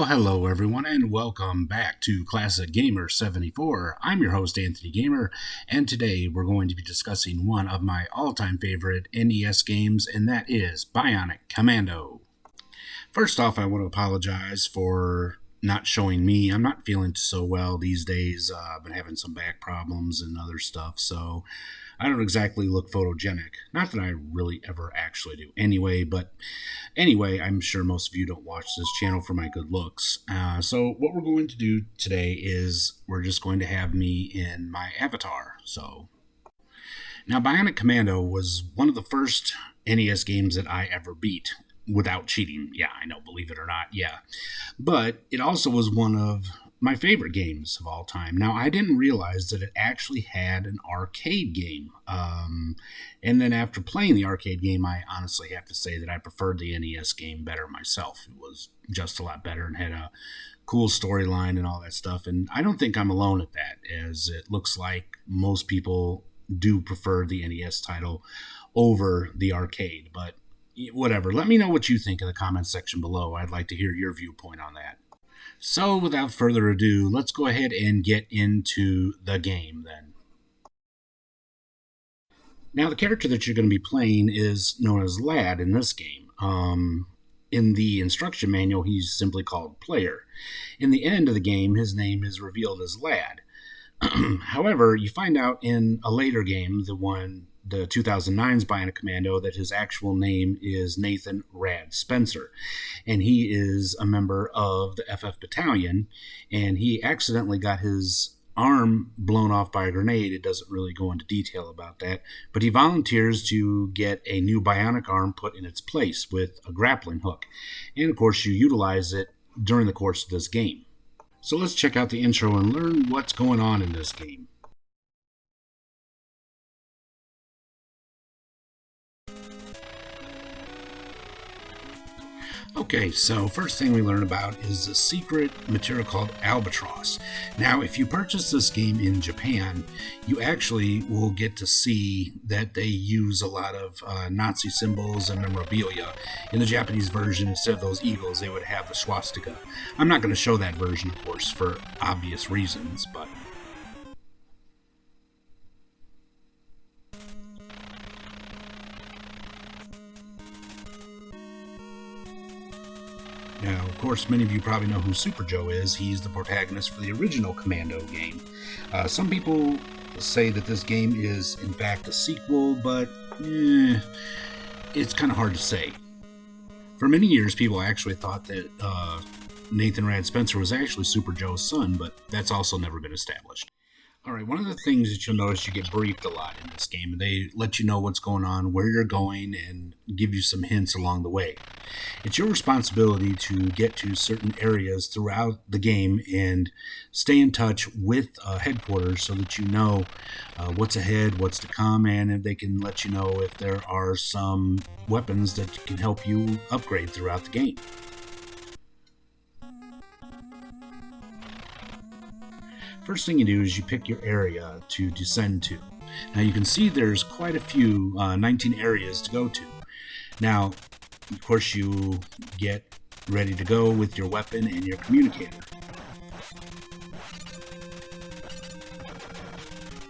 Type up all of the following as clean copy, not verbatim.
Well, hello everyone, and welcome back to Classic Gamer 74. I'm your host, Anthony Gamer, and today we're going to be discussing one of my all-time favorite NES games, and that is Bionic Commando. First off, I want to apologize for not showing me. I'm not feeling so well these days. I've been having some back problems and other stuff, so I don't exactly look photogenic. Not that I really ever actually do anyway, but anyway, I'm sure most of you don't watch this channel for my good looks. So what we're going to do today is we're just going to have me in my avatar. So now Bionic Commando was one of the first NES games that I ever beat without cheating. Yeah, I know, believe it or not, yeah. But it also was one of my favorite games of all time. Now, I didn't realize that it actually had an arcade game. And then after playing the arcade game, I honestly have to say that I preferred the NES game better myself. It was just a lot better and had a cool storyline and all that stuff. And I don't think I'm alone at that, as it looks like most people do prefer the NES title over the arcade. But whatever. Let me know what you think in the comments section below. I'd like to hear your viewpoint on that. So without further ado, let's go ahead and get into the game then. Now the character that you're going to be playing is known as Lad in this game. In the instruction manual, he's simply called Player. In the end of the game, his name is revealed as Lad. However, you find out in a later game, the 2009's Bionic Commando, that his actual name is Nathan Rad Spencer, and he is a member of the FF Battalion, and he accidentally got his arm blown off by a grenade. It doesn't really go into detail about that, but he volunteers to get a new bionic arm put in its place with a grappling hook, and of course you utilize it during the course of this game. So let's check out the intro and learn what's going on in this game. Okay, so first thing we learn about is a secret material called Albatross. Now, if you purchase this game in Japan, you actually will get to see that they use a lot of Nazi symbols and memorabilia. In the Japanese version, instead of those eagles, they would have the swastika. I'm not going to show that version, of course, for obvious reasons, but now, of course, many of you probably know who Super Joe is. He's the protagonist for the original Commando game. Some people say that this game is, in fact, a sequel, but it's kind of hard to say. For many years, people actually thought that Nathan Rad Spencer was actually Super Joe's son, but that's also never been established. Alright, one of the things that you'll notice, you get briefed a lot in this game. They let you know what's going on, where you're going, and give you some hints along the way. It's your responsibility to get to certain areas throughout the game and stay in touch with headquarters so that you know what's ahead, what's to come, and if they can let you know if there are some weapons that can help you upgrade throughout the game. First thing you do is you pick your area to descend to. Now you can see there's quite a few 19 areas to go to. Now, of course, you get ready to go with your weapon and your communicator.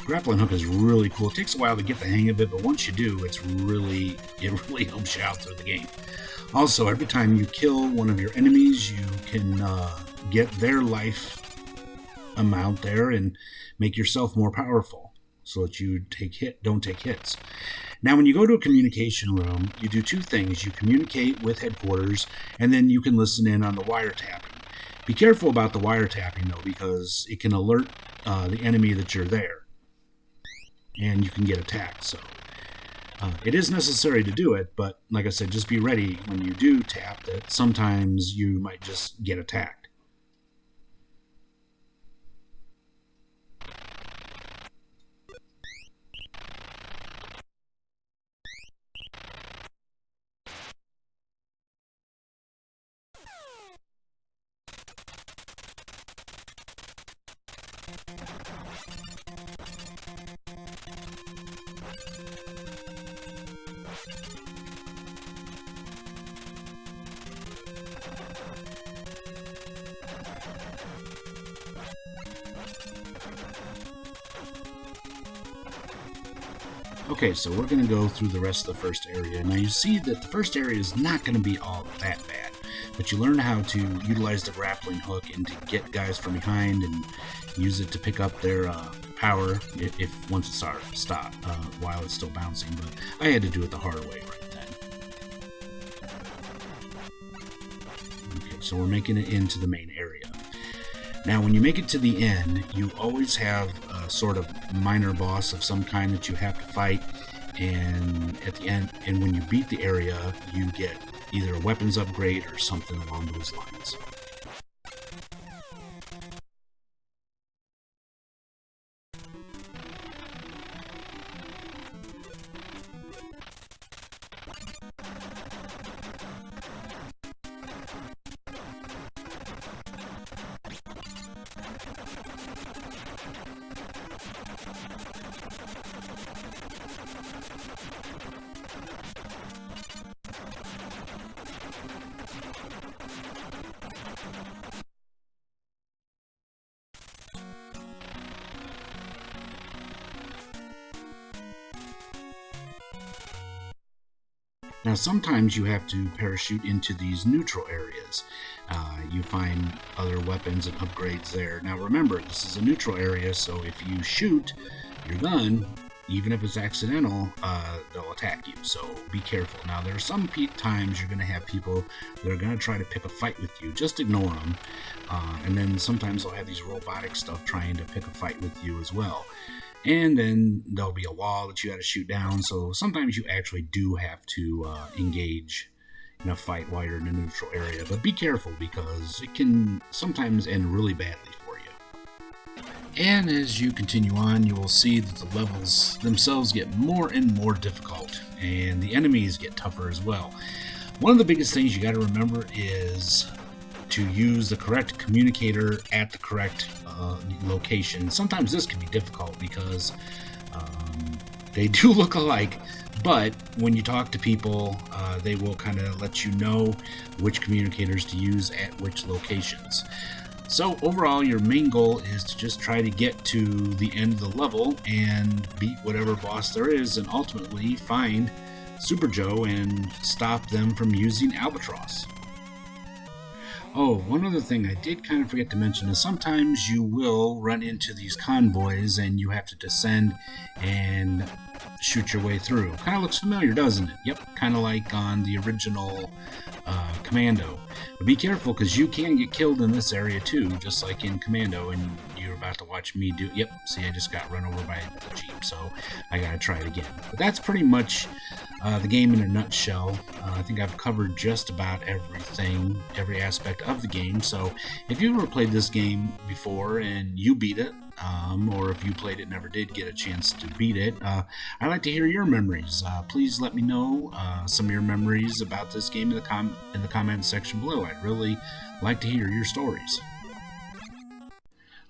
Grappling hook is really cool. It takes a while to get the hang of it, but once you do, it really helps you out through the game. Also, every time you kill one of your enemies, you can get their life amount there and make yourself more powerful so that you don't take hits. Now, when you go to a communication room, you do two things. You communicate with headquarters, and then you can listen in on the wiretapping. Be careful about the wiretapping, though, because it can alert the enemy that you're there, and you can get attacked. So it is necessary to do it, but like I said, just be ready when you do tap that sometimes you might just get attacked. Okay, so we're going to go through the rest of the first area. Now you see that the first area is not going to be all that bad, but you learn how to utilize the grappling hook and to get guys from behind and use it to pick up their power if once it starts stop while it's still bouncing. But I had to do it the hard way right then. Okay, so we're making it into the main area. Now, when you make it to the end, you always have a sort of minor boss of some kind that you have to fight, and at the end, and when you beat the area, you get either a weapons upgrade or something along those lines. Now, sometimes you have to parachute into these neutral areas. You find other weapons and upgrades there. Now, remember, this is a neutral area, so if you shoot your gun, even if it's accidental, they'll attack you. So be careful. Now, there are some times you're going to have people that are going to try to pick a fight with you. Just ignore them. And then sometimes they'll have these robotic stuff trying to pick a fight with you as well. And then there'll be a wall that you got to shoot down. So sometimes you actually do have to engage in a fight while you're in a neutral area. But be careful because it can sometimes end really badly for you. And as you continue on, you will see that the levels themselves get more and more difficult. And the enemies get tougher as well. One of the biggest things you got to remember is to use the correct communicator at the correct location. Sometimes this can be difficult because they do look alike, but when you talk to people, they will kind of let you know which communicators to use at which locations. So overall, your main goal is to just try to get to the end of the level and beat whatever boss there is, and ultimately find Super Joe and stop them from using Albatross. Oh, one other thing I did kind of forget to mention is sometimes you will run into these convoys and you have to descend and shoot your way through. Kind of looks familiar, doesn't it? Yep, kind of like on the original Commando. But be careful because you can get killed in this area too, just like in Commando, and you're about to watch me do. Yep, see, I just got run over by the Jeep, so I gotta try it again. But that's pretty much the game in a nutshell. I think I've covered just about everything, every aspect of the game. So if you've ever played this game before and you beat it, or if you played it and never did get a chance to beat it, I'd like to hear your memories. Please let me know some of your memories about this game in the comment section below. I'd really like to hear your stories.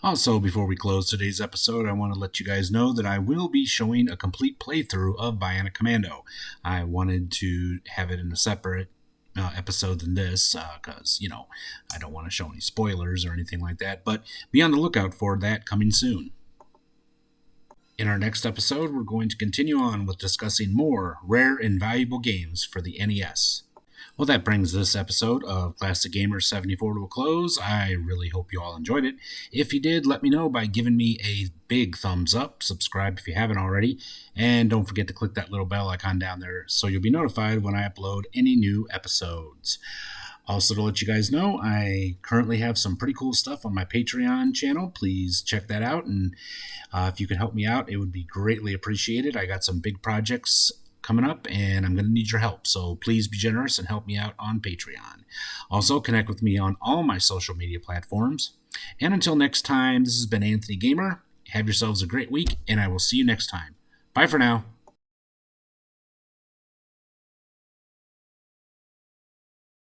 Also, before we close today's episode, I want to let you guys know that I will be showing a complete playthrough of Bionic Commando. I wanted to have it in a separate episode than this because, I don't want to show any spoilers or anything like that, but be on the lookout for that coming soon. In our next episode, we're going to continue on with discussing more rare and valuable games for the NES. Well, that brings this episode of Classic Gamer 74 to a close. I really hope you all enjoyed it. If you did, let me know by giving me a big thumbs up. Subscribe if you haven't already. And don't forget to click that little bell icon down there so you'll be notified when I upload any new episodes. Also, to let you guys know, I currently have some pretty cool stuff on my Patreon channel. Please check that out. And if you could help me out, it would be greatly appreciated. I got some big projects coming up, and I'm going to need your help. So please be generous and help me out on Patreon. Also, connect with me on all my social media platforms. And until next time, this has been Anthony Gamer. Have yourselves a great week, and I will see you next time. Bye for now.